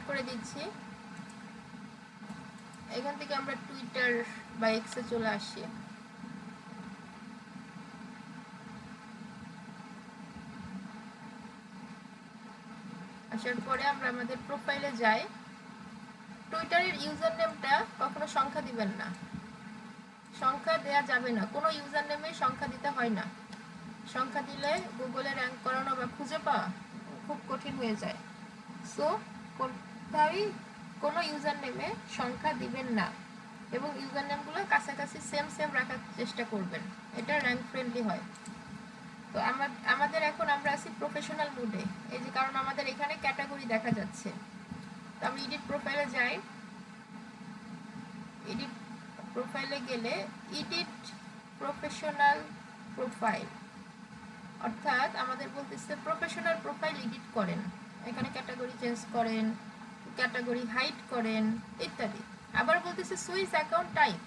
করে দিচ্ছি। এখান থেকে আমরা টুইটার বা এক্সে চলে আসি। আসার পরে আমরা আমাদের প্রোফাইলে যাই। টুইটারের ইউজার নেমটা কখনো সংখ্যা দিবেন না, সংখ্যা দেয়া যাবে না, কোনো ইউজার নেমে সংখ্যা দিতে হয় না। সংখ্যা দিলে গুগলে র্যাঙ্ক করানো বা খুঁজে পাওয়া খুব কঠিন হয়ে যায়। সো কোথায় কোনো ইউজার নেমে সংখ্যা দিবেন না এবং ইউজার নেমগুলো কাছাকাছি সেম সেম রাখার চেষ্টা করবেন, এটা র্যাঙ্ক ফ্রেন্ডলি হয়। তো আমাদের এখন আমরা আছি প্রফেশনাল মোডে, এই যে কারণ আমাদের এখানে ক্যাটাগরি দেখা যাচ্ছে। তো আমি এডিট প্রোফাইলে যাই। এডিট প্রোফাইলে গেলে এডিট প্রফেশনাল প্রোফাইল, অর্থাৎ আমাদের বলতেছে প্রফেশনাল প্রোফাইল এডিট করেন, এখানে ক্যাটাগরি চেঞ্জ করেন, ক্যাটাগরি হাইড করেন ইত্যাদি। আবার বলতেছে সুইচ অ্যাকাউন্ট টাইপ,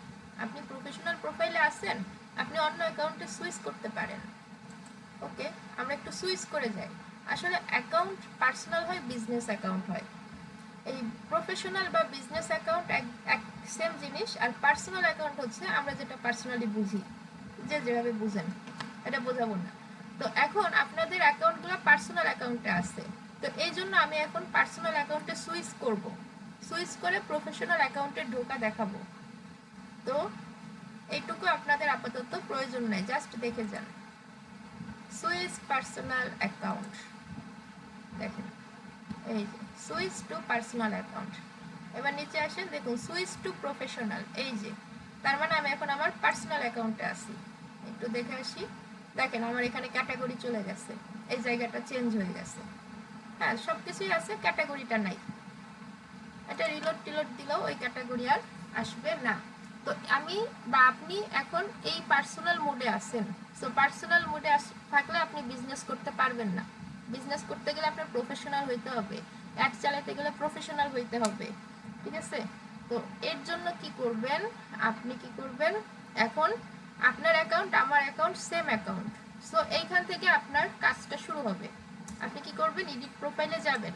আপনি প্রফেশনাল প্রোফাইলে আছেন, আপনি অন্য অ্যাকাউন্টে সুইচ করতে পারেন। ওকে, আমরা একটু সুইচ করে যাই। আসলে অ্যাকাউন্ট পার্সোনাল হয়, বিজনেস অ্যাকাউন্ট হয়। এই প্রফেশনাল বা বিজনেস অ্যাকাউন্ট এক সেম জিনিস, আর পার্সোনাল অ্যাকাউন্ট হচ্ছে আমরা যেটা পার্সোনালি বুঝি, যে যেভাবে বুঝেন এটা বোঝাবো না। তো এখন আপনাদের অ্যাকাউন্টগুলো পার্সোনাল অ্যাকাউন্টে আছে, তো এই জন্য আমি এখন পার্সোনাল অ্যাকাউন্টে সুইচ করব, সুইচ করে প্রফেশনাল অ্যাকাউন্টে ঢোকা দেখাবো। তো এইটুকু আপনাদের আপাতত প্রয়োজন নাই, জাস্ট দেখে যান। সুইচ পার্সোনাল অ্যাকাউন্ট, দেখেন এই যে সুইচ টু পার্সোনাল অ্যাকাউন্ট। এবার নিচে আসেন, দেখুন সুইচ টু প্রফেশনাল, এই যে তার মানে আমি এখন আমার পার্সোনাল অ্যাকাউন্টে আছি। একটু দেখে আসি, দেখেন আমার এখানে ক্যাটাগরি চলে গেছে, এই জায়গাটা চেঞ্জ হয়ে গেছে। হ্যাঁ, সব কিছুই আছে, ক্যাটাগরিটা নাই। এটা রিলোড টিলোড দিলেও ওই ক্যাটাগরি আর আসবে না। তো আমি বা আপনি এখন এই পার্সোনাল মোডে আছেন। সো পার্সোনাল মোডে থাকলে আপনি বিজনেস করতে পারবেন না। বিজনেস করতে গেলে আপনার প্রফেশনাল হইতে হবে, অ্যাড চালাতে গেলে প্রফেশনাল হইতে হবে, ঠিক আছে? তো এর জন্য কি করবেন, আপনি কি করবেন, এখন আপনার অ্যাকাউন্ট আমার অ্যাকাউন্ট সেম অ্যাকাউন্ট। সো এইখান থেকে আপনার কাজটা শুরু হবে। আপনি কি করবেন, এডিট প্রোফাইলে যাবেন।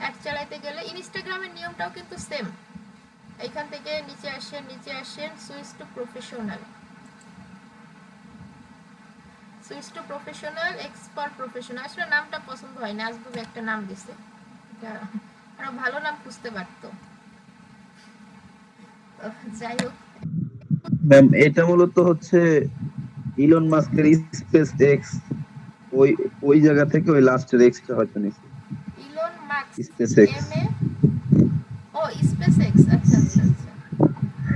অ্যাড চালাতে গেলে ইনস্টাগ্রামের নিয়মটাও কিন্তু সেম। এখান থেকে নিচে আসেন, নিচে আসেন, switch to professional, switch to professional, expert professional. আসলে নামটা পছন্দ হয় না, আজকে একটা নাম দিছে, এটা আরো ভালো নাম খুঁজতে পারতো। যাই হোক, ম্যাম এটা মূলত হচ্ছে ইলন মাস্কের স্পেস এক্স, ওই ওই জায়গা থেকে ওই লাস্টের এক্সটা হয়তো নিছে। Elon Musk, SpaceX, M A, ও স্পেস এক্স, আচ্ছা আচ্ছা আচ্ছা।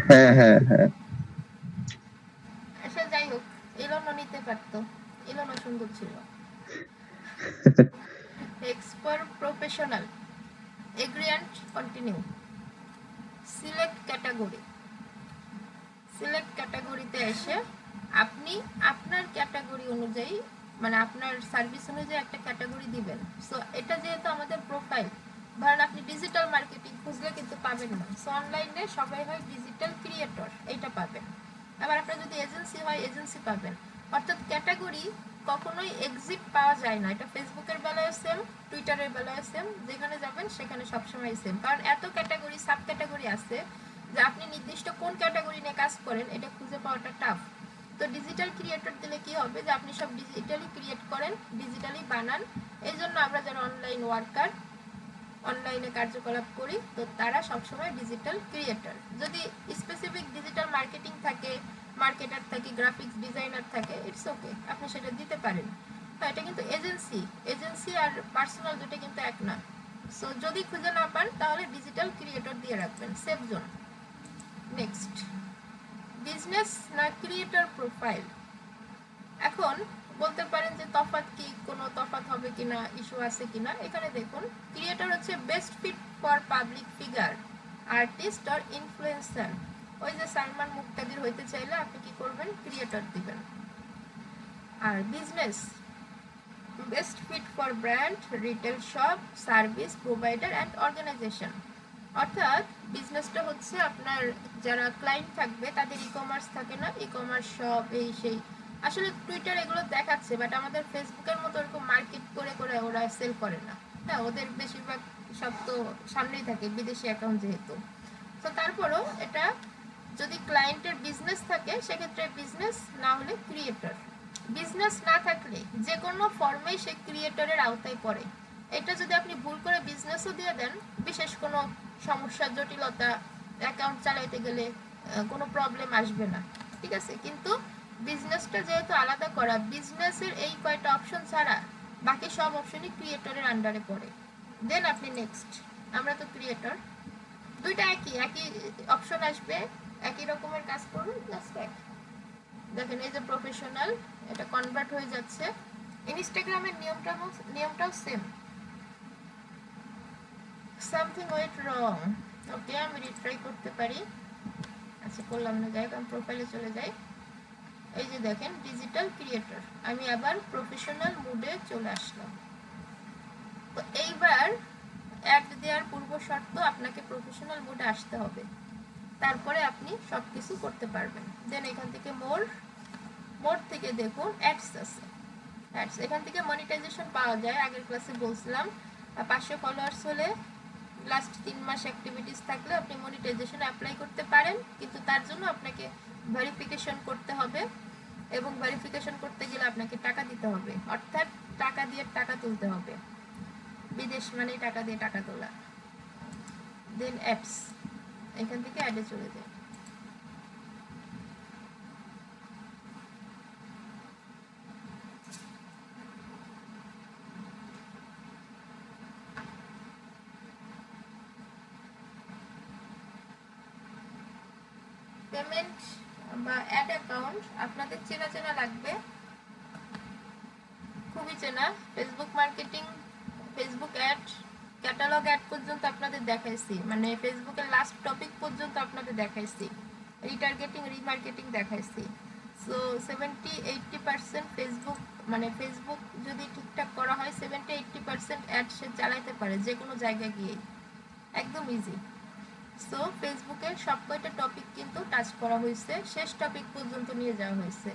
হ্যাঁ হ্যাঁ হ্যাঁ। আচ্ছা যাই হোক, ইলনও নিতে পারতো, ইলনও সুন্দর ছিল। Expert professional, agri and continue, select category. Select ক্যাটাগরিতে এসে আপনি আপনার ক্যাটাগরি অনুযায়ী, মানে আপনার সার্ভিস অনুযায়ী একটা ক্যাটাগরি দিবেন। সো এটা যেহেতু আমাদের প্রোফাইল, ধরেন আপনি ডিজিটাল মার্কেটিং খুঁজলে কিন্তু পাবেন না। সো অনলাইনে সবাই হয় ডিজিটাল ক্রিয়েটর, এইটা পাবেন। আবার আপনার যদি এজেন্সি হয়, এজেন্সি পাবেন। অর্থাৎ ক্যাটাগরি কখনোই এক্সিট পাওয়া যায় না। এটা ফেসবুকের বেলায় সেম, টুইটারের বেলায় সেম, যেখানে যাবেন সেখানে সবসময় সেম। কারণ এত ক্যাটাগরি, সাব ক্যাটাগরি আছে যে আপনি নির্দিষ্ট কোন ক্যাটাগরি নিয়ে কাজ করেন এটা খুঁজে পাওয়াটা টাফ। তো ডিজিটাল ক্রিয়েটর দিলে কি হবে, যে আপনি সব ডিজিটালি ক্রিয়েট করেন, ডিজিটালি বানান। এই জন্য আমরা যারা অনলাইন ওয়ার্কার, অনলাইনে কার্যকলাপ করি, তো তারা সবসময় ডিজিটাল ক্রিয়েটর। যদি স্পেসিফিক ডিজিটাল মার্কেটিং থাকে, মার্কেটার থাকে, গ্রাফিক্স ডিজাইনার থাকে, ইটস ওকে, আপনি সেটা দিতে পারেন। তো এটা কিন্তু এজেন্সি, এজেন্সি আর পার্সোনাল দুটো কিন্তু এক না। সো যদি খুঁজে না পান তাহলে ডিজিটাল ক্রিয়েটর দিয়ে রাখবেন, সেফ জোন। নেক্সট, বিজনেস না ক্রিয়েটর প্রোফাইল। এখন বলতে পারেন যে তফাৎ কি, কোনো তফাৎ হবে কিনা, ইস্যু আছে কিনা। এখানে দেখুন, ক্রিয়েটর হচ্ছে best fit for public figure, artist আর ইনফ্লুয়েন্সার। ওই যে সালমান মুক্তাদির হইতে চাইলে আপনি কি করবেন, ক্রিয়েটর দিবেন। আর business, best fit for brand, retail shop, service provider and organization. অর্থাৎ বিজনেসটা হচ্ছে আপনার যারা ক্লায়েন্ট থাকবে তাদের ই কমার্স থাকে না, ই কমার্স শপ, এই সেই। আসলে টুইটার এগুলো দেখাচ্ছে, বাট আমাদের ফেসবুকের মতো এরকম মার্কেট করে করে ওরা সেল করে না। হ্যাঁ, ওদের বেশিরভাগ সব তো সামনেই থাকে, বিদেশি অ্যাকাউন্ট যেহেতু। তো তারপরও এটা যদি ক্লায়েন্টের বিজনেস থাকে সেক্ষেত্রে বিজনেস, না হলে ক্রিয়েটর। বিজনেস না থাকলে যে কোনো ফর্মেই সে ক্রিয়েটরের আওতায় পড়ে। এটা যদি আপনি ভুল করে বিজনেসও দিয়ে দেন, বিশেষ কোনো সমস্যা, জটিলতা, অ্যাকাউন্ট চালাইতে গেলে কোনো প্রবলেম আসবে না, ঠিক আছে। কিন্তু বিজনেসটা যেহেতু আলাদা করা, বিজনেসের এই কয়টা অপশন ছাড়া বাকি সব অপশনই ক্রিয়েটরের আন্ডারে পড়ে। দেন আপনি নেক্সট, আমরা তো ক্রিয়েটর, দুইটা একই একই অপশন আসবে, একই রকমের কাজ করুন, জাস্ট এক। দেখেন এই যে প্রফেশনাল, এটা কনভার্ট হয়ে যাচ্ছে। ইনস্টাগ্রামের নিয়মটাও সেম। সামথিং ওয়েট রং, ওকে আমি রিট্রাই করতে পারি। আচ্ছা করলাম না, যাই আমি প্রোফাইলে চলে যাই। এই যে দেখেন ডিজিটাল ক্রিয়েটর, আমি আবার প্রফেশনাল মুডে চলে আসলাম। তো এইবার অ্যাড দেওয়ার পূর্ব শর্ত আপনাকে প্রফেশনাল মুডে আসতে হবে, তারপরে আপনি সবকিছু করতে পারবেন। দেন এখান থেকে মোর থেকে দেখুন অ্যাডস আছে। অ্যাডস, এখান থেকে মনিটাইজেশন পাওয়া যায়। আগের ক্লাসে বলছিলাম 500 ফলোয়ার্স হলে, লাস্ট 3 মাস অ্যাক্টিভিটিস থাকলে আপনি মনিটাইজেশন অ্যাপ্লাই করতে পারেন, কিন্তু তার জন্য আপনাকে ভেরিফিকেশন করতে হবে, এবং ভেরিফিকেশন করতে গেলে আপনাকে টাকা দিতে হবে, অর্থাৎ টাকা দিয়ে টাকা তুলতে হবে। বিদেশ মানে টাকা দিয়ে টাকা তোলা। দেন অ্যাডস, এখান থেকে অ্যাডে চলে যায়। পেমেন্ট বা অ্যাড অ্যাকাউন্ট আপনাদের চেনা চেনা লাগবে, খুবই চেনা। Facebook marketing, Facebook ad, catalogue ad পর্যন্ত আপনাদের দেখাইছি, মানে ফেসবুকের লাস্ট টপিক পর্যন্ত আপনাদের দেখাইছি, রিটার্গেটিং, রিমার্কেটিং দেখাইছি। সো 70-80% ফেসবুক, মানে ফেসবুক যদি ঠিকঠাক করা হয় 70-80% অ্যাড সে চালাইতে পারে যে কোনো জায়গায় গিয়েই, একদম ইজি। সো ফেসবুকের সব কয়টা টপিক কিন্তু টাচ করা হয়েছে, শেষ টপিক পর্যন্ত নিয়ে যাওয়া হয়েছে।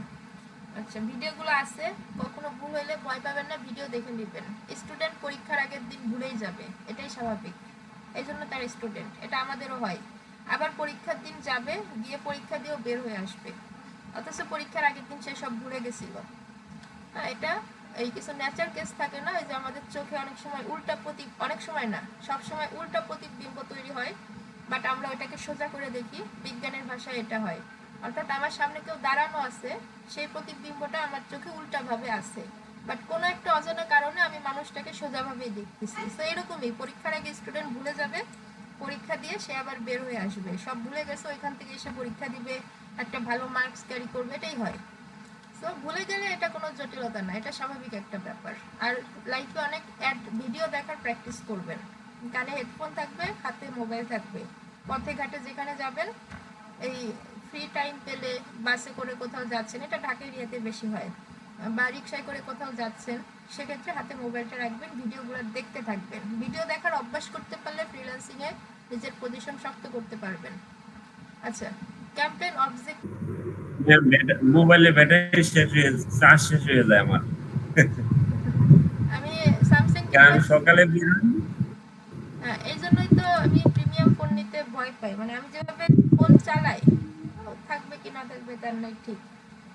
আচ্ছা ভিডিওগুলো আছে, কখনো ভুল হইলে ভয় পাবেন না, ভিডিও দেখে নেবেন। স্টুডেন্ট পরীক্ষার আগের দিন ভুলেই যাবে, এটাই স্বাভাবিক, এই জন্য তার স্টুডেন্ট, এটা আমাদেরও হয়। আবার পরীক্ষার দিন যাবে, গিয়ে পরীক্ষা দিয়েও বের হয়ে আসবে, অথচ পরীক্ষার আগের দিন সে সব ভুলে গেছিল। হ্যাঁ, এটা এই কিছু নেচার কেস থাকে না, এই যে আমাদের চোখে অনেক সময় উল্টা প্রতীক, অনেক সময় না সব সময় উল্টা প্রতিবিম্ব তৈরি হয়, বাট আমরা ওইটাকে সোজা করে দেখি, বিজ্ঞানের ভাষায় এটা হয়। অর্থাৎ আমার সামনে কেউ দাঁড়ানো আছে, সেই প্রতিবিম্বটা আমার চোখে উল্টাভাবে আছে, বাট কোনো একটা অজানা কারণে আমি মানুষটাকে সোজাভাবেই দেখতেছি। তো এরকমই পরীক্ষার আগে স্টুডেন্ট ভুলে যাবে, পরীক্ষা দিয়ে সে আবার বের হয়ে আসবে, সব ভুলে গেছে, ওইখান থেকে এসে পরীক্ষা দিবে, একটা ভালো মার্কস ক্যারি করবে, এটাই হয়। সো ভুলে গেলে এটা কোনো জটিলতা না, এটা স্বাভাবিক একটা ব্যাপার। আর লাইফে অনেক অ্যাড ভিডিও দেখার প্র্যাকটিস করবেন, কানে হেডফোন থাকবে, হাতে মোবাইল থাকবে, পথে ঘাটে যেখানে যাবেন, এই ফ্রি টাইম পেলে বাসে করে কোথাও যাচ্ছেন, এটা ঢাকা এরিয়াতে বেশি হয়, বা রিক্সায় করে কোথাও যাচ্ছেন, সেক্ষেত্রে হাতে মোবাইলটা রাখবেন, ভিডিওগুলো দেখতে থাকবেন। ভিডিও দেখার অভ্যাস করতে পারলে ফ্রিল্যান্সিংয়ে নিজের পজিশন শক্ত করতে পারবেন। আচ্ছা, ক্যাম্পেইন অবজেক্ট, মোবাইলে ব্যাটারি শেষ হয়ে, চার্জ শেষ হয়ে যায় আমার। আমি স্যামসাং কারণ সকালে বেরোই। হ্যাঁ, এই জন্যই তো আমি প্রিমিয়াম ফোন নিতে ভয় পাই, মানে আমি যেভাবে ফোন চালাই, থাকবে কি না থাকবে তার নাই ঠিক।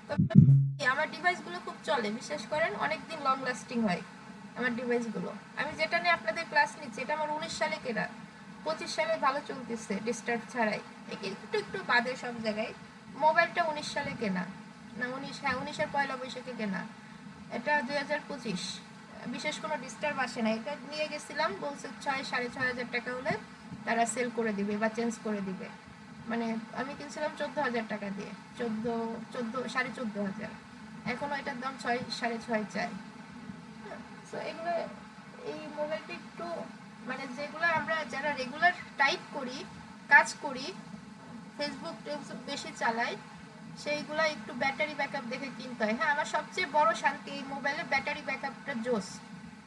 তবে আমার ডিভাইসগুলো খুব চলে, বিশ্বাস করেন, অনেকদিন লং লাস্টিং হয় আমার ডিভাইসগুলো। আমি যেটা নিয়ে আপনাদের ক্লাস নিচ্ছি, এটা আমার 19 সালে কেনা, 25 সালে ভালো চলতেছে ডিস্টার্ব ছাড়াই, একটু একটু বাদে সব জায়গায়। মোবাইলটা 19 সালে কেনা, না 19, হ্যাঁ 19-এর পয়লা বৈশাখে কেনা, এটা 2025, বিশেষ কোনো ডিস্টার্ব আসে না। এটা নিয়ে গেছিলাম, বলছে 6-6.5 হাজার টাকা হলে তারা সেল করে দিবে বা চেঞ্জ করে দিবে, মানে আমি কিনছিলাম 14,000 টাকা দিয়ে, 14,500 এখনো এটার দাম 6-6.5 চাই। সো এগুলো, এই মোবাইলটা একটু, মানে যেগুলো আমরা যারা রেগুলার টাইপ করি, কাজ করি, ফেসবুক বেশি চালাই, সেইগুলো একটু ব্যাটারি ব্যাকআপ দেখে কিনতে হয়। হ্যাঁ, আমার সবচেয়ে বড় শান্তি এই মোবাইলের ব্যাটারি ব্যাকআপটা জোস।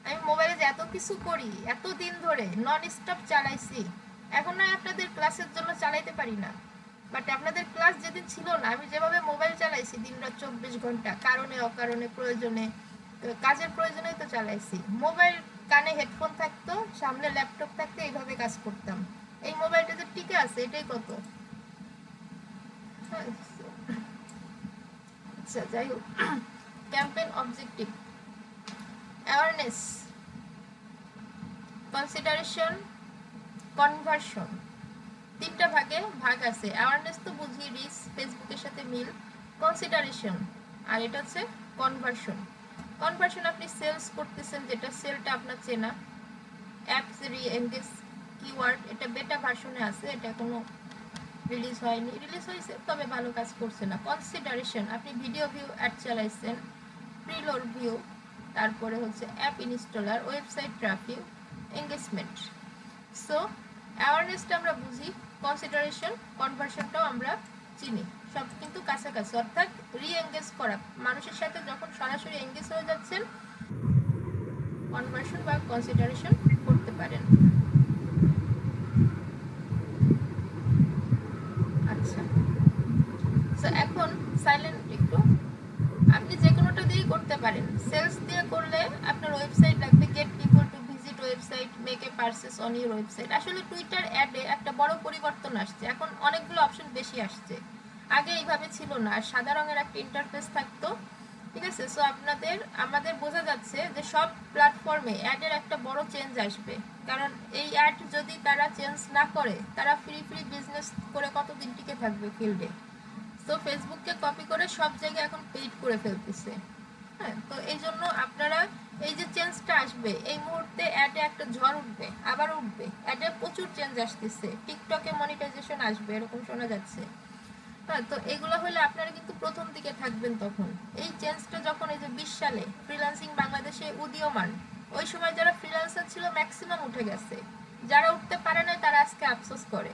আমি মোবাইলে যে এত কিছু করি, এত দিন ধরে নন স্টপ চালাইছি, এখন না আপনাদের ক্লাসের জন্য চালাইতে পারি না, বাট আপনাদের ক্লাস যেদিন ছিল না, আমি যেভাবে মোবাইল চালাইছি দিনরাত 24 ঘন্টা, কারণে অকারণে প্রয়োজনে, কাজের প্রয়োজনেই তো চালাইছি। মোবাইল কানে হেডফোন থাকতো, সামনে ল্যাপটপ থাকতো, এইভাবে কাজ করতাম। এই মোবাইলটা যে টিকে আছে এটাই কত। হ্যাঁ, আচ্ছা যাই হোক, campaign objective, awareness, consideration, conversion, তিনটা ভাগ আছে। অ্যাওয়ারনেস তো বুঝি, রিচ, ফেসবুকের সাথে মিল। কনসিডারেশন, আর এটা হচ্ছে কনভার্সন। কনভার্সন আপনি সেলস করতেছেন, যেটা সেলটা আপনার চেনা। অ্যাপস রি এনগেজ কিওয়ার্ড, এটা বেটা ভার্সনে আছে, এটা এখনো রিলিজ হয়নি, রিলিজ হয়েছে তবে ভালো কাজ করছে না। কনসিডারেশন, আপনি ভিডিও ভিউ অ্যাড চালাইছেন, প্রিলোড ভিউ, তারপরে হচ্ছে app installer, website traffic, engagement. So অ্যাওয়ারনেসটা আমরা বুঝি, কনসিডারেশন, কনভার্সনটাও আমরা চিনি, সব কিন্তু কাছাকাছি। অর্থাৎ রি এঙ্গেজ করা, মানুষের সাথে যখন সরাসরি এঙ্গেজ হয়ে যাচ্ছেন, কনভার্সন বা কনসিডারেশন করতে পারেন। আচ্ছা, সো এখন সাইলেন্ট একটু, আপনি যে কোনোটা দিয়েই করতে পারেন। সেলস দিয়ে করলে আপনার ওয়েবসাইট লাগবে, gate people to visit website, make a purchase on your website. আসলে টুইটার অ্যাডে একটা বড় পরিবর্তন আসছে, এখন অনেকগুলো অপশন বেশি আসছে, আগে এইভাবে ছিল না। আর সাদা রঙের একটা ইন্টারফেস থাকতো, ঠিক আছে। সো আমাদের বোঝা যাচ্ছে যে সব প্ল্যাটফর্মে অ্যাডের একটা বড় চেঞ্জ আসবে, কারণ এই অ্যাড যদি তারা চেঞ্জ না করে, তারা ফ্রি বিজনেস করে কতদিন টিকে থাকবে ফিল্ডে। তো ফেসবুককে কপি করে সব জায়গায় এখন পেইড করে ফেলতেছে। হ্যাঁ, তো এই জন্য আপনারা এই যে চেঞ্জটা আসবে, এই মুহূর্তে অ্যাডে একটা ঝড় উঠবে, আবার উঠবে, অ্যাডে প্রচুর চেঞ্জ আসতেছে, টিকটকে মনিটাইজেশন আসবে এরকম শোনা যাচ্ছে। হ্যাঁ, তো এগুলো হলে আপনারা কিন্তু প্রথম দিকে থাকবেন তখন। এই চেঞ্জটা যখন এই যে 20 সালে ফ্রিল্যান্সিং বাংলাদেশে উদীয়মান, ওই সময় যারা ফ্রিল্যান্সার ছিল ম্যাক্সিমাম উঠে গেছে, যারা উঠতে পারে না তারা আজকে আফসোস করে।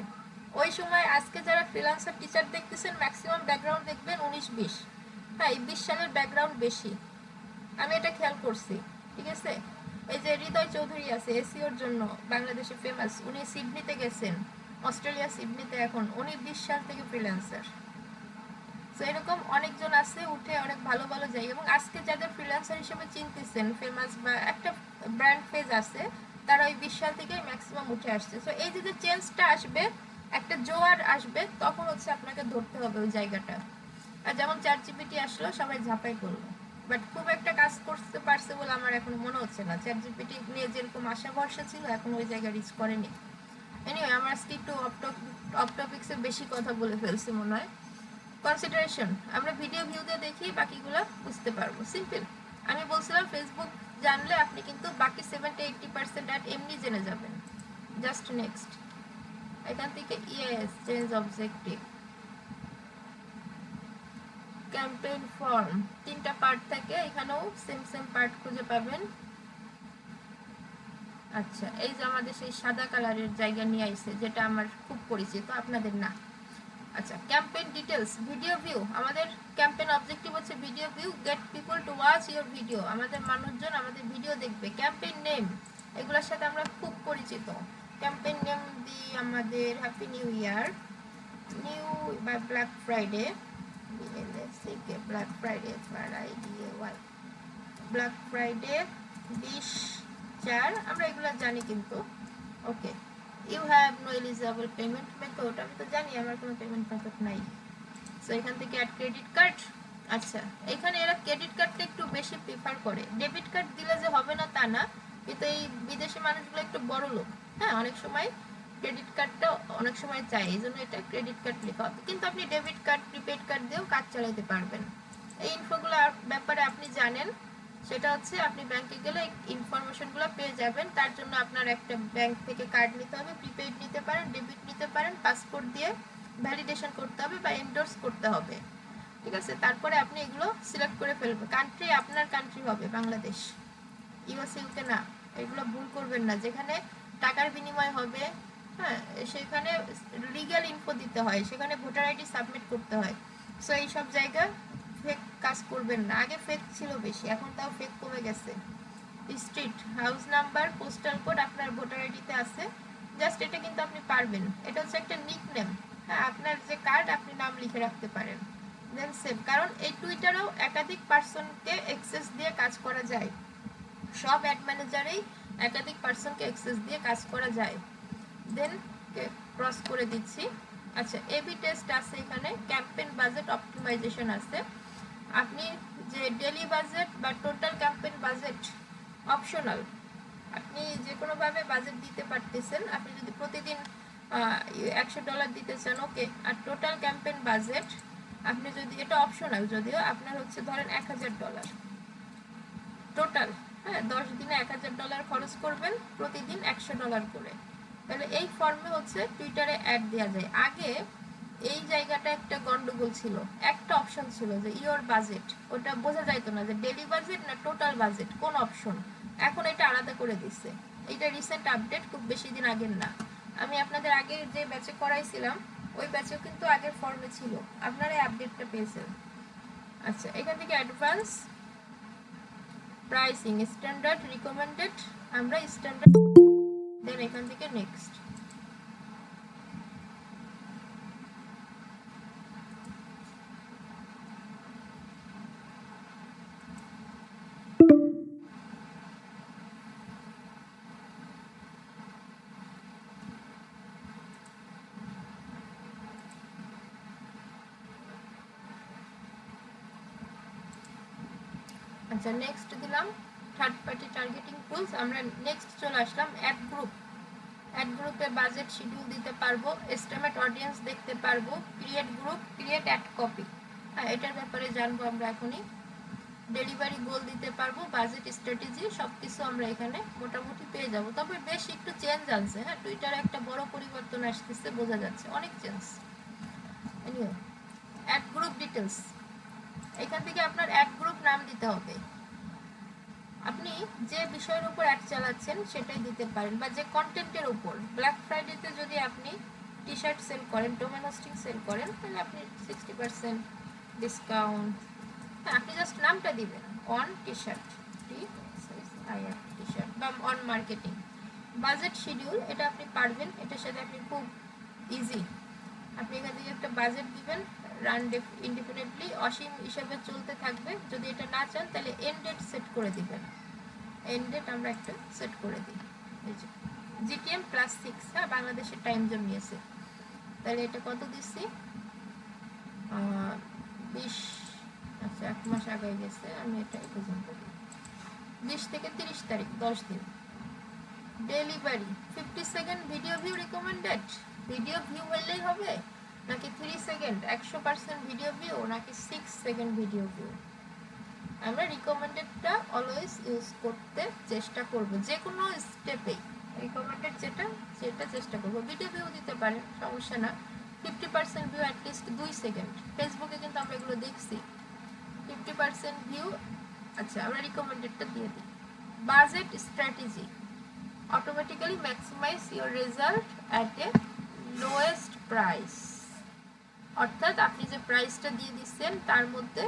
ওই সময় আজকে যারা ফ্রিল্যান্সার টিচার দেখতেছেন ম্যাক্সিমাম ব্যাকগ্রাউন্ড দেখবেন 19-20। হ্যাঁ, এই 20 সালের ব্যাকগ্রাউন্ড বেশি, আমি এটা খেয়াল করছি, ঠিক আছে। এই যে হৃদয় চৌধুরী আছে এসিওর জন্য বাংলাদেশে ফেমাস, উনি সিডনিতে গেছেন, অস্ট্রেলিয়া সিডনিতে, এখন উনি 20 সাল থেকে ফ্রিল্যান্সার। তো এরকম অনেকজন আছে উঠে অনেক ভালো ভালো জায়গা, এবং আজকে যাদের ফ্রিল্যান্সার হিসেবে চিনতেছেন ফেমাস বা একটা ব্র্যান্ড ফেজ আছে, তারা ওই 20 সাল থেকে ম্যাক্সিমাম উঠে আসছে। তো এই যে চেঞ্জটা আসবে, একটা জোয়ার আসবে, তখন হচ্ছে আপনাকে ধরতে হবে ওই জায়গাটা। আর যেমন চ্যাট জিপিটি আসলো, সবাই ঝাঁপাই করলো, বাট খুব একটা কাজ করতে পারছে বলে আমার এখন মনে হচ্ছে না। চ্যাট জিপিটি নিয়ে যেরকম আশা ভরসা ছিল, এখন ওই জায়গায় রিচ করেনি। এনিওয়ে, আমরা আজকে একটু অফ টপিক্সে বেশি কথা বলে ফেলছি মনে হয়। কনসিডারেশন আমরা ভিডিও ভিউ দিয়ে দেখি, বাকিগুলো বুঝতে পারবো, সিম্পল। আমি বলছিলাম ফেসবুক জানলে আপনি কিন্তু বাকি 70-80% অ্যাড এমনি জেনে যাবেন। জাস্ট নেক্সট, এখান থেকে yes, change objective, campaign form, তিনটা পার্ট থাকে, এখানেও সেম পার্ট খুঁজে পাবেন। আচ্ছা, এই যে আমাদের সেই সাদা কালারের জায়গা নিয়ে আইছে, যেটা আমার খুব পরিচিত, আপনাদের না। আচ্ছা, ক্যাম্পেইন ডিটেলস, ভিডিও ভিউ, আমাদের ক্যাম্পেইন অবজেক্টিভ হচ্ছে video view, gate people to watch your video, আমাদের মানুষজন আমাদের ভিডিও দেখবে। ক্যাম্পেইন নেম, এগুলোর সাথে আমরা খুব পরিচিত। ক্যাম্পেইন নেম দি আমাদের হ্যাপি নিউ ইয়ার, নিউ বা black Friday, black Friday black Friday 20/4, আমরা এগুলো জানি কিন্তু। Okay, you have no eligible payment method, আমি তো জানি আমার কোনো পেমেন্ট মেথড নাই। সো এখান থেকে অ্যাড ক্রেডিট কার্ড। আচ্ছা, এখানে এরা ক্রেডিট কার্ডটা একটু বেশি প্রিফার করে, ডেবিট কার্ড দিলে যে হবে না তা না, কিন্তু এই বিদেশি মানুষগুলো একটু বড় লোক, হ্যাঁ, অনেক সময় ক্রেডিট কার্ডটা অনেক সময় চাই, এই জন্য এটা ক্রেডিট কার্ড লেখা হবে। কিন্তু আপনি ডেবিট কার্ড, প্রিপেড কার্ড দিয়েও কাজ চালাতে পারবেন। এই ইনফোগুলোর ব্যাপারে আপনি জানেন, সেটা হচ্ছে আপনি ব্যাংকে গেলে ইনফরমেশনগুলো পেয়ে যাবেন। তার জন্য আপনার একটা ব্যাংক থেকে কার্ড নিতে হবে, প্রিপেড নিতে পারেন, ডেবিট নিতে পারেন, পাসপোর্ট দিয়ে ভ্যালিডেশন করতে হবে বা এন্ডোর্স করতে হবে, ঠিক আছে। তারপরে আপনি এগুলো সিলেক্ট করে ফেলবেন। কান্ট্রি আপনার কান্ট্রি হবে বাংলাদেশ, ইউএস, ইউকে না, এগুলো ভুল করবেন না। যেখানে টাকার বিনিময় হবে, হ্যাঁ, সেখানে লিগ্যাল ইনফো দিতে হয়, সেখানে ভোটার আইডি সাবমিট করতে হয়। সো এই সব জায়গায় ফেক কাজ করবেন না। আগে ফেক ছিল বেশি, এখন তাও ফেক কমে গেছে। Street, house number, postal code আপনার ভোটার আইডিতে আছে, জাস্ট এটা কিন্তু আপনি পারবেন, এটা হচ্ছে একটা নিক নেম। হ্যাঁ, আপনার যে কার্ড আপনি নাম লিখে রাখতে পারেন, দেন সেভ। কারণ এই টুইটারেও একাধিক পার্সনকে অ্যাক্সেস দিয়ে কাজ করা যায়, সব অ্যাড ম্যানেজারেই একাধিক পার্সনকে অ্যাক্সেস দিয়ে কাজ করা যায়। দেন ক্রস করে দিচ্ছি। আচ্ছা, এবি টেস্ট আছে, এখানে ক্যাম্পেইন বাজেট অপটিমাইজেশন আছে। আপনি যে ডেইলি বাজেট বা টোটাল ক্যাম্পেইন বাজেট অপশনাল, আপনি যে কোনোভাবে বাজেট দিতে পারতেছেন। আপনি যদি প্রতিদিন $100 দিতে চান, ওকে। আর টোটাল ক্যাম্পেইন বাজেট আপনি যদি, এটা অপশনাল যদিও, আপনার হচ্ছে ধরেন $1000 টোটাল, হ্যাঁ, 10 দিনে $1000 খরচ করবেন, প্রতিদিন $100 করে। তাহলে এই ফর্মে হচ্ছে টুইটারে অ্যাড দেওয়া যায়। আগে এই জায়গাটা একটা গন্ডগোল ছিল, একটা অপশন ছিল যে ইওর বাজেট, ওটা বোঝা যাইতো না যে ডেইলি বাজেট না টোটাল বাজেট কোন অপশন। এখন এটা আলাদা করে দিচ্ছে। এটা রিসেন্ট আপডেট, খুব বেশি দিন আগের না। আমি আপনাদের আগে যে ব্যাচে করাইছিলাম ওই ব্যাচেও কিন্তু আগের ফর্মে ছিল, আপনারা এই আপডেটটা পেয়েছেন। আচ্ছা, এখান থেকে অ্যাডভান্স প্রাইসিং, স্ট্যান্ডার্ড, রিকমেন্ডেড, আমরা স্ট্যান্ডার্ড, দেন এখান থেকে নেক্সট। আচ্ছা, নেক্সট দিলাম থার্ড পার্টি টার্গেটিং টুলস। আমরা নেক্সট চলে আসলাম অ্যাড গ্রুপ। অ্যাড গ্রুপে বাজেট শিডিউল দিতে পারবো, এস্টিমেট অডিয়েন্স দেখতে পারবো, create group, create ad copy. হ্যাঁ, এটার ব্যাপারে জানবো আমরা এখনই। ডেলিভারি গোল দিতে পারবো, বাজেট স্ট্র্যাটেজি, সবকিছু আমরা এখানে মোটামুটি পেয়ে যাব। তবে বেশ একটু চেঞ্জ আনছে, হ্যাঁ, টুইটারে একটা বড় পরিবর্তন আসতেছে, বোঝা যাচ্ছে অনেক change. Anyway, add group details, এখান থেকে আপনার অ্যাড গ্রুপ নাম দিতে হবে। আপনি যে বিষয়ের উপর অ্যাড চালাচ্ছেন সেটাই দিতে পারেন, বা যে কন্টেন্টের উপর। ব্ল্যাক ফ্রাইডেতে যদি আপনি টি শার্ট সেল করেন, ডোমেন হোস্টিং সেল করেন, তাহলে আপনি 60% ডিসকাউন্ট, আপনি জাস্ট নামটা দিবেন, on T shirt, T shirt, বা অন মার্কেটিং। বাজেট শিডিউল, এটা আপনি পারবেন, এটার সাথে আপনি খুব ইজি। আপনি এখান থেকে একটা বাজেট দিবেন, রান ইনডিফিনিটলি, অসীম হিসাবে চলতে থাকবে। যদি এটা না চান তাহলে এন্ড ডেট সেট করে দিবেন। এন্ড ডেট আমরা একটা সেট করে দিই, এই যে জিটিএম +6, হ্যাঁ, বাংলাদেশের টাইম জোন নিয়েছে। তাহলে এটা কত দিচ্ছি, 20, আচ্ছা 1 মাস আগে গেছে, আমি এটা এই পর্যন্ত দিই, 20 থেকে 30 তারিখ, 10 দিন। Delivery 50 second video view recommended, video view হলেই হবে নাকি 3 সেকেন্ড 100% ভিডিও ভিউ, নাকি 6 সেকেন্ড ভিডিও ভিউ? আমরা রিকমেন্ডেডটা অলওয়েজ ইউজ করতে চেষ্টা করব, যে কোনো স্টেপে রিকমেন্ডেড যেটা সেটা চেষ্টা করব। ভিডিও ভিউ দিতে পারেন, সমস্যা না। 50% ভিউ অ্যাটলিস্ট 2 সেকেন্ড, ফেসবুকে কিন্তু আমরা এগুলো দেখছি 50% ভিউ। আচ্ছা, আমরা রিকমেন্ডেডটা দিয়ে দিই। Budget strategy, automatically maximize your result at a lowest price, অর্থাৎ আপনি যে প্রাইসটা দিয়ে দিচ্ছেন তার মধ্যে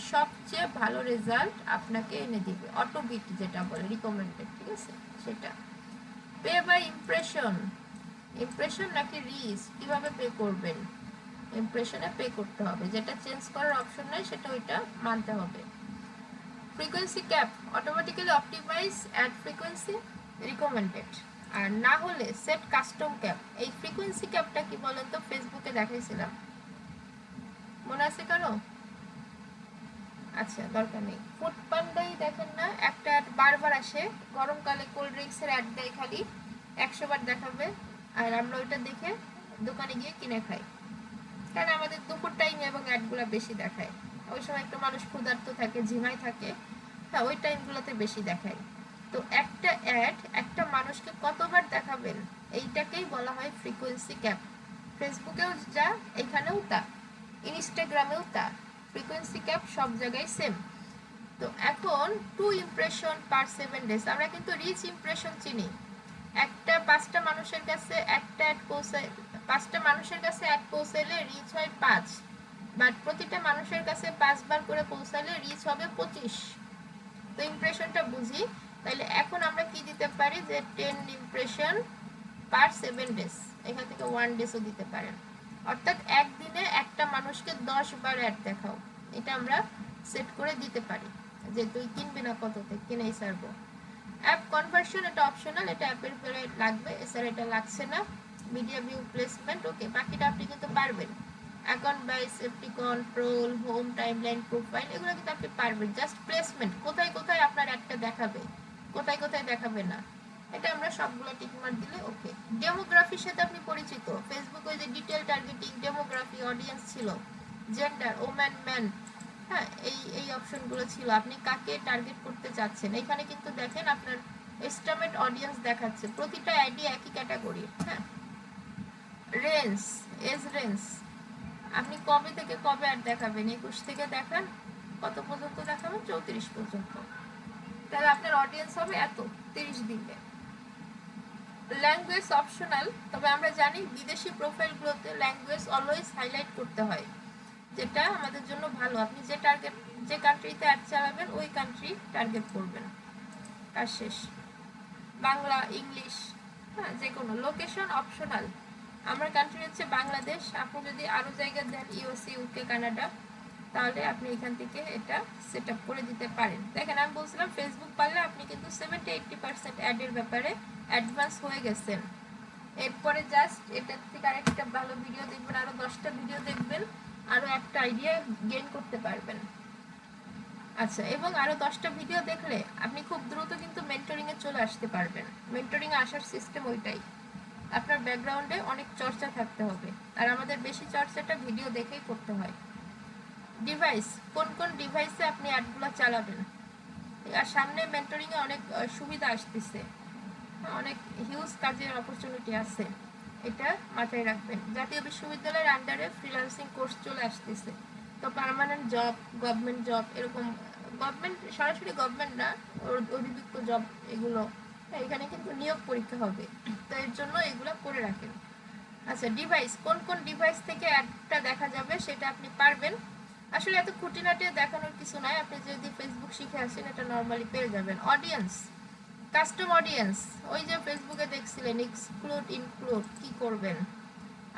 সবচেয়ে ভালো রেজাল্ট আপনাকে এনে দিবে, অটো বিট যেটা বলে রিকমেন্ডেড, ঠিক আছে সেটা। পে বাই ইমপ্রেশন, ইমপ্রেশন নাকি রিচ, কিভাবে পে করবেন? ইমপ্রেশনে পে করতে হবে, যেটা চেঞ্জ করার অপশন নাই সেটা ওইটা মানতে হবে। Frequency cap, automatically optimize ad frequency, recommended. আর না হলে সেট কাস্টম ক্যাপ। এই ফ্রিকোয়েন্সি ক্যাপটা কি বলেন তো, ফেসবুকে দেখাইছিলাম, মনে আছে কারো? আচ্ছা, দরকার নেই। ফুড পান্ডাই দেখেন না, একটা অ্যাড বারবার আসে, গরমকালে কোল্ড ড্রিঙ্কসের অ্যাড দেয়, খালি 100 বার দেখাবে, আর আমরা ওইটা দেখে দোকানে গিয়ে কিনে খাই, কারণ আমাদের দুপুর টাইমে এবং অ্যাডগুলো বেশি দেখায়। ওই সময় একটা মানুষ ক্ষুধার্ত থাকে, ঝিমাই থাকে, হ্যাঁ, ওই টাইমগুলোতে বেশি দেখায়। তো একটা অ্যাড একটা মানুষকে কতবার দেখাবেন, এইটাকেই বলা হয় ফ্রিকোয়েন্সি ক্যাপ। ফেসবুকেও যা, এখানেও তা, ইনস্টাগ্রামেও তা, ফ্রিকোয়েন্সি ক্যাপ সব জায়গায় সেম। তো এখন 2 ইমপ্রেশন পার 7 ডেজ, আমরা কিন্তু রিচ ইমপ্রেশন চিনি। একটা 5টা মানুষের কাছে একটা অ্যাড পৌঁছায়, 5টা মানুষের কাছে অ্যাড পৌঁছাইলে রিচ হয় 5, বাট প্রতিটা মানুষের কাছে 5 বার করে পৌঁছালে রিচ হবে 25। তো ইমপ্রেশনটা বুঝি, তাহলে এখন আমরা কি দিতে পারি, যে 10 ইমপ্রেশন পার 7 ডেজ, এখান থেকে 1 ডেজও দিতে পারেন। অর্থাৎ একদিনে একটা মানুষকে 10 বার অ্যাড দেখাও, এটা আমরা সেট করে দিতে পারি, যে তুই কিনবি না কততে, কিনেই ছাড়বো। অ্যাপ কনভার্সন এটা অপশনাল, এটা অ্যাপের পরে লাগবে, এছাড়া এটা লাগছে না। মিডিয়া ভিউ প্লেসমেন্ট ওকে, বাকিটা আপনি কিন্তু পারবেন। অ্যাকাউন্ট বাই, safety control, home, timeline, profile, এগুলো কিন্তু আপনি পারবেন। জাস্ট প্লেসমেন্ট, কোথায় কোথায় আপনার অ্যাডটা দেখাবে, কোথায় কোথায় দেখাবে না, এটা আমরা সবগুলো টিকমার্ক দিলে ওকে। ডেমোগ্রাফির সাথে আপনি পরিচিত, ফেসবুক ওই যে ডিটেল টার্গেটিং, ডেমোগ্রাফি, অডিয়েন্স ছিল, জেন্ডার, ওম্যান, ম্যান, হ্যাঁ এই এই অপশনগুলো ছিল, আপনি কাকে টার্গেট করতে চাচ্ছেন। এখানে কিন্তু দেখেন আপনার এস্টিমেট অডিয়েন্স দেখাচ্ছে, প্রতিটা আইডি একই ক্যাটাগরি, হ্যাঁ। রেঞ্জ, এজ রেঞ্জ, আপনি কবে থেকে কবে আর দেখাবেন, 21 থেকে দেখান, কত পর্যন্ত দেখাবেন, 34 পর্যন্ত, তাহলে আপনার অডিয়েন্স হবে এত 30 দিনে। ল্যাঙ্গুয়েজ অপশনাল, তবে আমরা জানি বিদেশি প্রোফাইলগুলোতে ল্যাঙ্গুয়েজ অলওয়েজ হাইলাইট করতে হয়, যেটা আমাদের জন্য ভালো। আপনি যে টার্গেট, যে কান্ট্রিতে অ্যাড চালাবেন ওই কান্ট্রি টার্গেট করবেন, আর শেষ। বাংলা, ইংলিশ, হ্যাঁ যে কোনো। লোকেশন অপশনাল, আমার কান্ট্রি হচ্ছে বাংলাদেশ, আপনি যদি আরও জায়গা দেন ইউএসএ, ইউকে, কানাডা, তাহলে আপনি এখান থেকে এটা সেট আপ করে দিতে পারেন। দেখেন আমি বলছিলাম ফেসবুক পারলে আপনি কিন্তু 70-80% অ্যাডের ব্যাপারে অ্যাডভান্স হয়ে গেছেন। এরপরে জাস্ট এটার থেকে আরেকটা ভালো ভিডিও দেখবেন, আরও 10টা ভিডিও দেখবেন, আরও একটা আইডিয়া গেইন করতে পারবেন। আচ্ছা, এবং আরও 10টা ভিডিও দেখলে আপনি খুব দ্রুত কিন্তু মেন্টরিংয়ে চলে আসতে পারবেন। মেন্টরিংয়ে আসার সিস্টেম ওইটাই, আপনার ব্যাকগ্রাউন্ডে অনেক চর্চা থাকতে হবে, আর আমাদের বেশি চর্চাটা ভিডিও দেখেই করতে হয়। ডিভাইস, কোন কোন ডিভাইসে আপনি অ্যাডগুলো চালাবেন, আর সামনে মেন্টরিংয়ে অনেক সুবিধা আসতেছে, অনেক হিউজ কাজের অপরচুনিটি আছে, এটা মাথায় রাখবেন। জাতীয় বিশ্ববিদ্যালয়ের আন্ডারে ফ্রিল্যান্সিং কোর্স চলে আসতেছে, তো পার্মানেন্ট জব, গভর্নমেন্ট জব, এরকম গভর্নমেন্ট, সরাসরি গভর্নমেন্ট না, অধিভুক্ত জব, এগুলো এখানে কিন্তু নিয়োগ পরীক্ষা হবে, তো এর জন্য এগুলো করে রাখেন। আচ্ছা, ডিভাইস, কোন কোন ডিভাইস থেকে অ্যাডটা দেখা যাবে সেটা আপনি পারবেন। আসলে এত খুঁটিনাটি দেখানোর কিছু নাই, আপনি যদি ফেসবুক শিখে আসেন এটা নর্মালি পেয়ে যাবেন। অডিয়েন্স, কাস্টম অডিয়েন্স, ওই যে ফেসবুকে দেখছিলেন এক্সক্লুড, ইনক্লুড, কি করবেন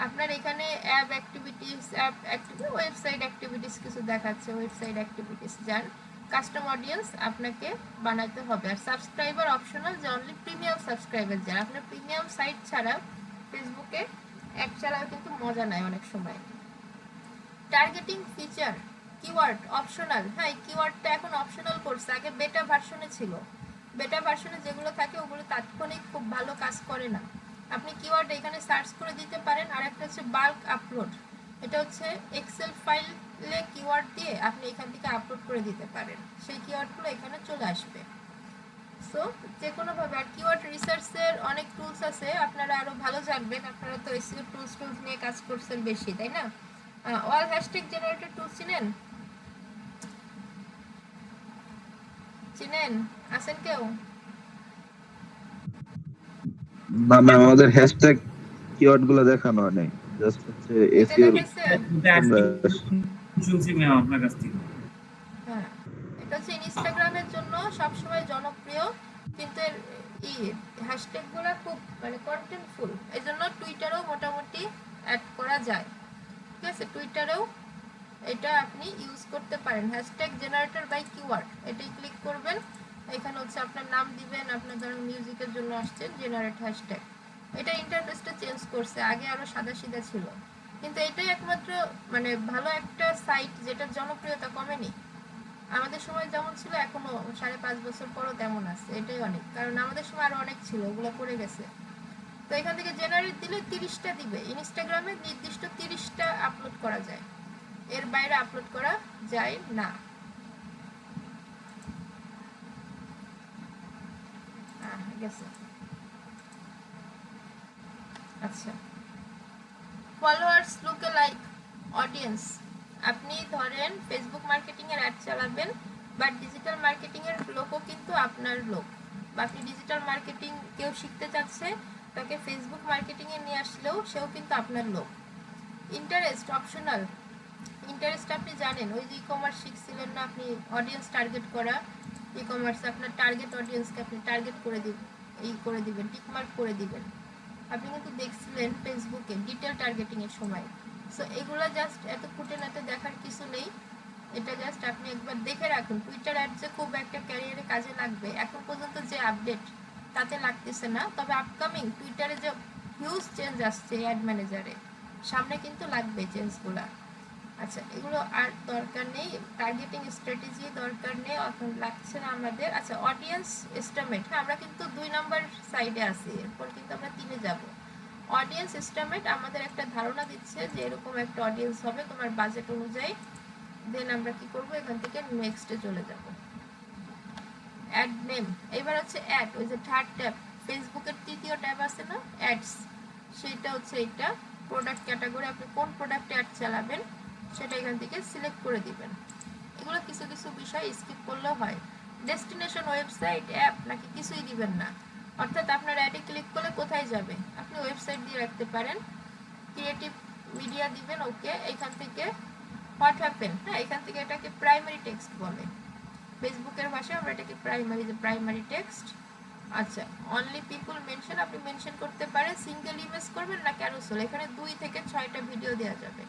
আপনার এখানে অ্যাপ অ্যাক্টিভিটিস, ওয়েবসাইট অ্যাক্টিভিটিস কিছু দেখাচ্ছে, ওয়েবসাইট অ্যাক্টিভিটিস যান, কাস্টম অডিয়েন্স আপনাকে বানাতে হবে। আর সাবস্ক্রাইবার অপশনাল, যে অনলি প্রিমিয়াম সাবস্ক্রাইবার যারা, আপনার প্রিমিয়াম সাইট ছাড়া ফেসবুকে অ্যাড ছাড়াও কিন্তু মজা নাই অনেক সময়। টার্গেটিং ফিচার, কিওয়ার্ড অপশনাল, হ্যাঁ এই কিওয়ার্ডটা এখন অপশনাল করছে, আগে বেটা ভার্সনে ছিল, বেটা ভার্সনে যেগুলো থাকে ওগুলো তাৎক্ষণিক খুব ভালো কাজ করে না, আপনি কিওয়ার্ড এখানে সার্চ করে দিতে পারেন। আর একটা হচ্ছে বাল্ক আপলোড, এটা হচ্ছে এক্সেল ফাইলে কিওয়ার্ড দিয়ে আপনি এখান থেকে আপলোড করে দিতে পারেন, সেই কিওয়ার্ডগুলো এখানে চলে আসবে। সো যে কোনোভাবে, আর কিওয়ার্ড রিসার্চের অনেক টুলস আছে, আপনারা আরও ভালো জানবেন, আপনারা তো এসইও টুলস নিয়ে কাজ করছেন বেশি, তাই না? অল হ্যাশট্যাগ জেনারেটর টুল চিনেন? চিনেন? আছেন কেউ? না ম্যাম, আমাদের হ্যাশট্যাগ কিওয়ার্ড গুলো দেখানো হয় নাই, জাস্ট হচ্ছে এটা এসইও। দেখাইছেন? আজকে শুনছি ম্যাম আপনার কাছ থেকে। হ্যাঁ, এটা হচ্ছে ইনস্টাগ্রামের জন্য সবসময় জনপ্রিয়, কিন্তু এর হ্যাশট্যাগুলো খুব মানে কন্টেন্টফুল, এই জন্য টুইটারেও মোটামুটি অ্যাড করা যায়, ঠিক আছে? টুইটারেও এটা আপনি ইউজ করতে পারেন, হ্যাশট্যাগ জেনারেটর বাই কিওয়ার্ড, এটাই ক্লিক করবেন, এখানে হচ্ছে আপনার নাম দিবেন, আপনার ধরুন মিউজিকের জন্য আসছেন, জেনারেট হ্যাশট্যাগ, এটা ইন্টারফেসটা চেঞ্জ করছে, আগে আরো সাদা সিধা ছিল, কিন্তু এটাই একমাত্র মানে ভালো একটা সাইট যেটার জনপ্রিয়তা কমেনি, আমাদের সময় যেমন ছিল এখনো 5.5 বছর পরও তেমন আছে, এটাই অনেক, কারণ আমাদের সময় আরো অনেক ছিল, ওগুলো পড়ে গেছে। তো এখান থেকে জেনারেট দিলে 30টা দিবে, ইনস্টাগ্রামে নির্দিষ্ট 30টা আপলোড করা যায়, এর বাইরে আপলোড করা যায় না। গেছে। আচ্ছা, ফলোয়ার্স, লুকে লাইক, অডিয়েন্স, আপনি ধরেন ফেসবুক মার্কেটিং এর অ্যাড চালাবেন, বাট ডিজিটাল মার্কেটিং এর লোকও কিন্তু আপনার লোক, বা আপনি ডিজিটাল মার্কেটিং কেউ শিখতে চাচ্ছে, তাকে ফেসবুক মার্কেটিং এ নিয়ে আসলেও সেও কিন্তু আপনার লোক। ইন্টারেস্ট অপশনাল, ইন্টারেস্ট আপনি জানেন, ওই যে ই কমার্স শিখছিলেন না আপনি, অডিয়েন্স টার্গেট করা, ই কমার্সে আপনার টার্গেট অডিয়েন্সকে আপনি টার্গেট করে দিবেন, করে দিবেন, টিকমার্ক করে দিবেন, আপনি কিন্তু দেখছিলেন ফেসবুকে ডিটেল টার্গেটিং এর সময়। সো এগুলো জাস্ট এত খুঁটিনাটি দেখার কিছু নেই, এটা জাস্ট আপনি একবার দেখে রাখুন। টুইটার অ্যাড যে খুব একটা ক্যারিয়ারে কাজে লাগবে এখন পর্যন্ত যে আপডেট তাতে লাগতেছে না, তবে আপকামিং টুইটারে যে হিউজ চেঞ্জ আসছে অ্যাড ম্যানেজারে, সামনে কিন্তু লাগবে চেঞ্জগুলা। আচ্ছা, এগুলো আর দরকার নেই। টার্গেটিং স্ট্র্যাটেজি দরকার নেই, এখন লাগছে না আমাদের। আচ্ছা, অডিয়েন্স এস্টিমেট, হ্যাঁ আমরা কিন্তু 2 নম্বর সাইডে আছি, এরপর কিন্তু আমরা 3-এ যাব। অডিয়েন্স এস্টিমেট আমাদের একটা ধারণা দিচ্ছে যে এরকম একটা অডিয়েন্স হবে তোমার বাজেট অনুযায়ী। দেন আমরা কি করব, এখান থেকে নেক্সটে চলে যাব। অ্যাড নেম, এবার হচ্ছে অ্যাড, ওই যে থার্ড ট্যাব, ফেসবুকের তৃতীয় ট্যাব আছে না অ্যাডস, সেটা হচ্ছে এটা। প্রোডাক্ট ক্যাটাগরি, আপনি কোন প্রোডাক্টে অ্যাড চালাবেন সেটা এখান থেকে সিলেক্ট করে দিবেন। এগুলো কিছু কিছু বিষয় স্কিপ করলেও হয়। ডেস্টিনেশন ওয়েবসাইট, অ্যাপ, নাকি কিছুই দিবেন না, অর্থাৎ আপনার অ্যাডে ক্লিক করলে কোথায় যাবে, আপনি ওয়েবসাইট দিয়ে রাখতে পারেন। ক্রিয়েটিভ মিডিয়া দিবেন, ওকে। এখান থেকে হোয়াট হ্যাপেন, হ্যাঁ এখান থেকে এটাকে প্রাইমারি টেক্সট বলে, ফেসবুকের ভাষায় আমরা এটাকে প্রাইমারি টেক্সট। আচ্ছা, অনলি পিপল মেনশন, আপনি মেনশন করতে পারেন সিঙ্গেল ইমেজ করবেন না ক্যারোসেল, এখানে 2 থেকে 6টা ভিডিও দেওয়া যাবে।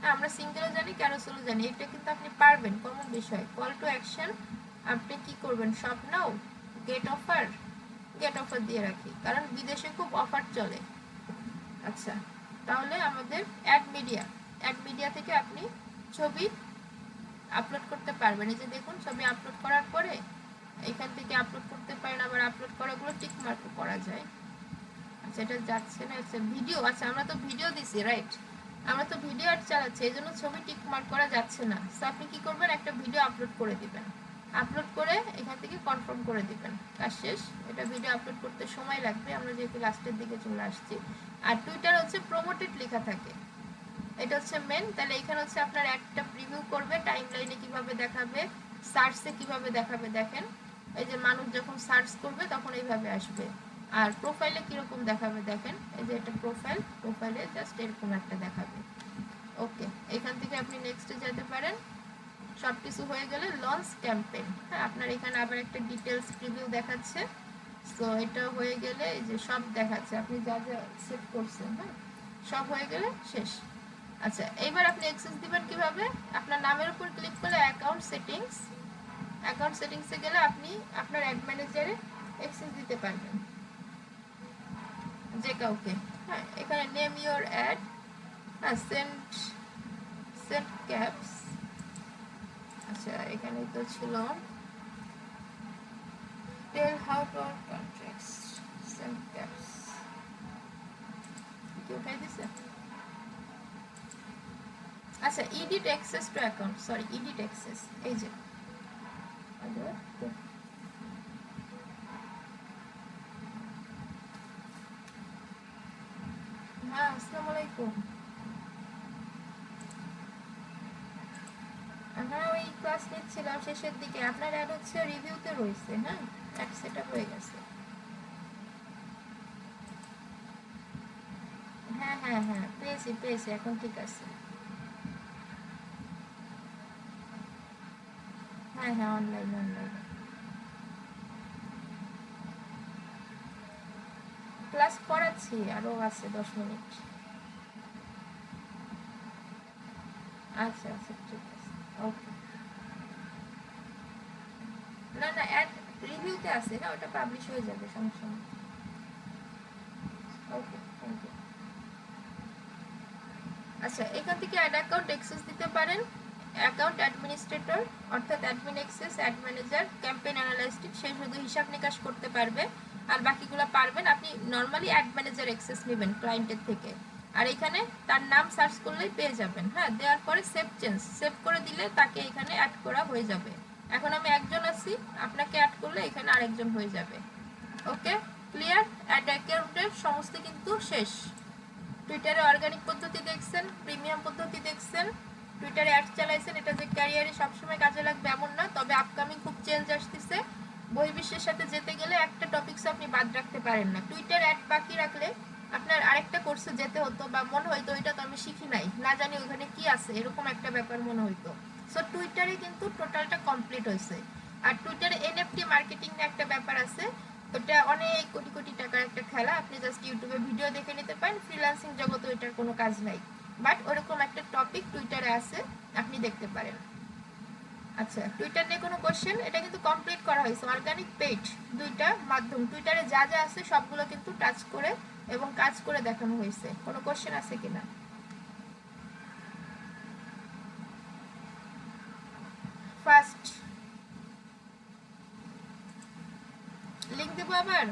হ্যাঁ আমরা সিঙ্গেলও জানি ক্যারোসেলও জানি, এটা কিন্তু আপনি পারবেন, কমন বিষয়। কল টু অ্যাকশন, আপনি কি করবেন, শপ নাও, গেট অফার দিয়ে রাখি, কারণ বিদেশে খুব অফার চলে। আচ্ছা, তাহলে আমাদের অ্যাড মিডিয়া থেকে আপনি ছবি আপলোড করতে পারবেন। এই যে দেখুন, ছবি আপলোড করার পরে এখান থেকে আপলোড করতে পারেন, আবার আপলোড করাগুলো টিক মার্কও করা যায়। আচ্ছা, এটা যাচ্ছে না, আচ্ছা ভিডিও, আচ্ছা আমরা তো ভিডিও দিছি, রাইট, আমরা তো ভিডিও অ্যাড চালাচ্ছি, এই জন্য ছবি টিক মার্ক করা যাচ্ছে না। সো আপনি কি করবেন, একটা ভিডিও আপলোড করে দিবেন, আপলোড করে এখান থেকে কনফার্ম করে দিবেন, কাজ শেষ। এটা ভিডিও আপলোড করতে সময় লাগবে, আমরা যেহেতু লাস্টের দিকে চলে আসছি। আর টুইটার হচ্ছে প্রমোটেড লেখা থাকে, এটা হচ্ছে মেন। তাহলে এখানে হচ্ছে আপনার একটা প্রিভিউ করবে, টাইমলাইনে কিভাবে দেখাবে, সার্চে কিভাবে দেখাবে দেখেন, এই যে মানুষ যখন সার্চ করবে তখন এইভাবে আসবে। আর প্রোফাইলে কিরকম দেখাবে দেখেন, এই যে এটা প্রোফাইলে জাস্ট এরকম একটা দেখাবে। ওকে, এখান থেকে আপনি নেক্সটে যেতে পারেন। সব কিছু হয়ে গেলে লঞ্চ ক্যাম্পেইন, হ্যাঁ আপনার এখানে আবার একটা ডিটেলস প্রিভিউ দেখাচ্ছে। সো এটা হয়ে গেলে এই যে সব দেখাচ্ছে আপনি যা যা সেট করছেন, হ্যাঁ সব হয়ে গেলে শেষ। আচ্ছা, এইবার আপনি অ্যাক্সেস দিবেন কিভাবে, আপনার নামের উপর ক্লিক করলে অ্যাকাউন্ট সেটিংসে গেলে আপনি আপনার অ্যাড ম্যানেজারে অ্যাক্সেস দিতে পারবেন যে কাউকে। হ্যাঁ এখানে নেম ইওর অ্যাড, হ্যাঁ সেট ক্যাপস, আচ্ছা এখানে তো ছিল tell how to contracts, set caps কি উঠাই দিছে। আচ্ছা, edit access to account, sorry edit access, এই যে হ্যাঁ আসসালামু আলাইকুম। হ্যাঁ ওই ক্লাস নিচ্ছিলাম শেষের দিকে, আপনার অ্যাড হচ্ছে রিভিউতে রয়েছে, হ্যাঁ অ্যাড সেটআপ হয়ে গেছে। হ্যাঁ হ্যাঁ হ্যাঁ পেয়েছি, এখন ঠিক আছে। হ্যাঁ হ্যাঁ অনলাইন ক্লাস করাচ্ছি, আরো আছে 10 মিনিট। আচ্ছা ঠিক আছে, ওকে। না অ্যাড রিভিউতে আছে না, ওটা পাবলিশ হয়ে যাবে, সমস্যা নেই। Okay, thank you. আচ্ছা, এখান থেকে অ্যাড অ্যাকাউন্ট অ্যাক্সেস দিতে পারেন, অ্যাকাউন্ট অ্যাডমিনিস্ট্রেটর অর্থাৎ admin access, ad manager, campaign analytic, সে শুধু হিসাব নিকাশ করতে পারবে, আর বাকিগুলো পারবেন। আপনি নর্মালি অ্যাড ম্যানেজার অ্যাক্সেস নেবেন ক্লায়েন্টের থেকে, আর এখানে তার নাম সার্চ করলেই পেয়ে যাবেন। হ্যাঁ দেওয়ার পরে সেভ করে দিলে তাকে এখানে অ্যাড করা হয়ে যাবে। এখন আমি একজন আছি, আপনাকে অ্যাড করলে এখানে আরেকজন হয়ে যাবে। ওকে, ক্লিয়ার। অ্যাড অ্যাকাউন্টের সমস্ত কিন্তু শেষ। টুইটারে অর্গানিক পদ্ধতি দেখছেন, প্রিমিয়াম পদ্ধতি দেখছেন, টুইটারে অ্যাড চালাইছেন, এটা যে ক্যারিয়ারে সবসময় কাজে লাগবে এমন না, তবে আপকামিং খুব চেঞ্জ আসতেছে। বহির্বিশ্বের সাথে যেতে গেলে একটা টপিকস আপনি বাদ রাখতে পারেন না। টুইটার অ্যাড বাকি রাখলে আপনার আরেকটা কোর্সে যেতে হতো, বা মনে হইতো ওইটা তো আমি শিখি নাই, না জানি ওখানে কি আছে, এরকম একটা ব্যাপার মনে হইতো। সো টুইটারে কিন্তু টোটালটা কমপ্লিট হয়েছে। আর টুইটারে এনএফটি মার্কেটিং একটা ব্যাপার আছে, ওটা অনেক কোটি কোটি টাকার একটা খেলা। আপনি জাস্ট ইউটিউবে ভিডিও দেখে নিতে পারেন, ফ্রিল্যান্সিং জগতে ওইটার কোনো কাজ নাই, বাট ওরকম একটা টপিক টুইটারে আছে, আপনি দেখতে পারেন। আচ্ছা, টুইটার নিয়ে কোনো কোশ্চেন? এটা কিন্তু কমপ্লিট করা হয়েছে। অর্গানিক পেজ দুইটা মাধ্যম, টুইটারে যা যা আছে সবগুলো কিন্তু টাচ করে এবং কাজ করে দেখানো হয়েছে। কোনো কোশ্চেন আছে কিনা? ফার্স্ট লিংক দেবো আবার।